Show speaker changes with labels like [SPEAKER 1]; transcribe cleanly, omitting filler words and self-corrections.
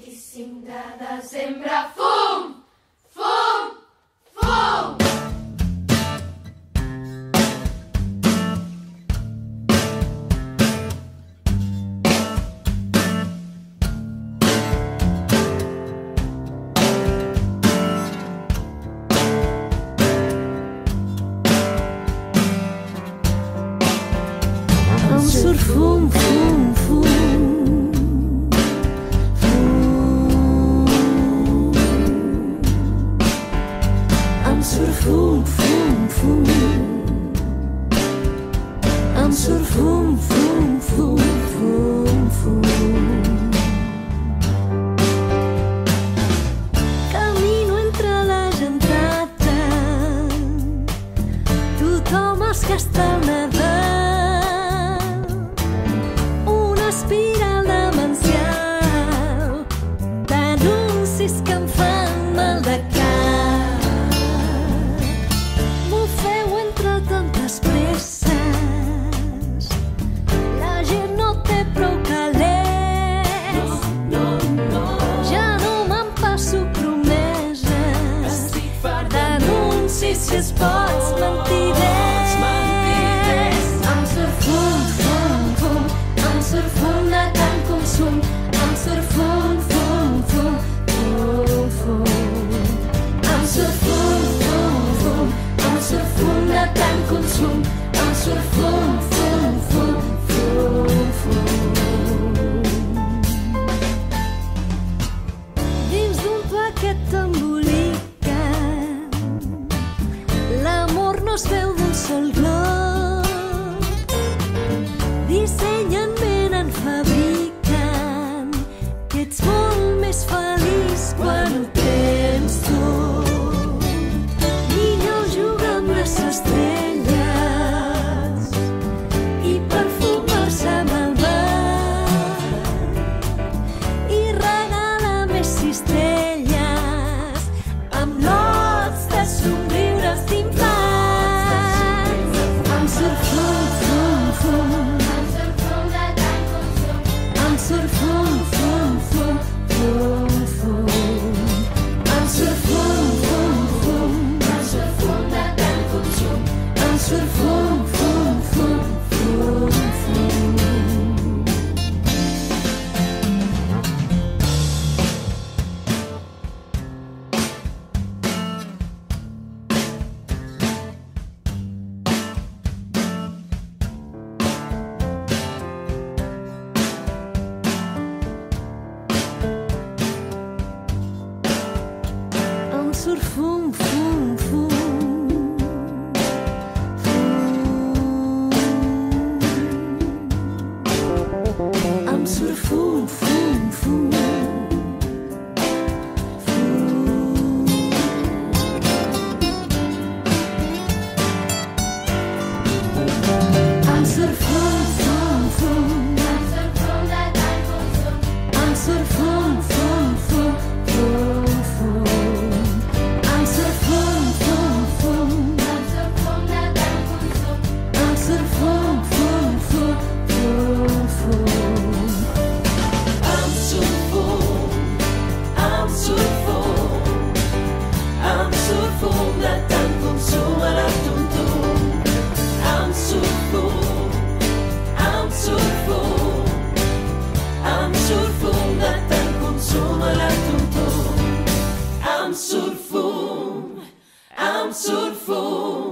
[SPEAKER 1] 25 de desembre, fum! Fum! Fum!
[SPEAKER 2] Em surt fum, fum, fum. Em surt fum, fum, fum. Em surt fum, fum, fum, fum, fum. Camino entre la gentada, tothom es gasta el Nadal. Una espiral demencial d'anuncis que em fan mal de cap. M'ho feu entre tantes presses, la gent no té prou calés. Ja no me'n passo promeses d'anuncis i espots mentiders. Em surt fum, fum, fum. Em surt fum de tant consum. Em surt fum, fum, fum, fum, fum. Em surt fum, fum, fum. Em surt fum de tant consum. Em surt fum, fum, fum, fum, fum. Dins d'un paquet t'emboliquen, l'amor no es veu d'un sol glob. Dissenyen, venen, fabriquen, que ets molt més feliç quan ho tens tot. Millor jugar amb les estrelles i perfumar-se amb el mar i regalar més cistelles amb lots de somriures d'infants. Em surt fum, fum, fum. Em surt fum, fum, fum, fum, fum. Em surt fum, fum, fum. Em surt fum de tant consum. Em surt fum, fum, fum, fum, fum. Em surt fum, fum, fum. Em surt fum, fum, fum. Em surt fum, fum, fum. Em surt fum, fum, fum, fum, fum. Em surt fum, fum, fum. Em surt fum, fum, fum, fum, fum.
[SPEAKER 3] Em surt fum, em surt fum, em surt fum de tant consum a la tum-tum. Em surt fum, em surt fum, em surt fum de tant consum a la tum-tum. Em surt fum, em surt fum.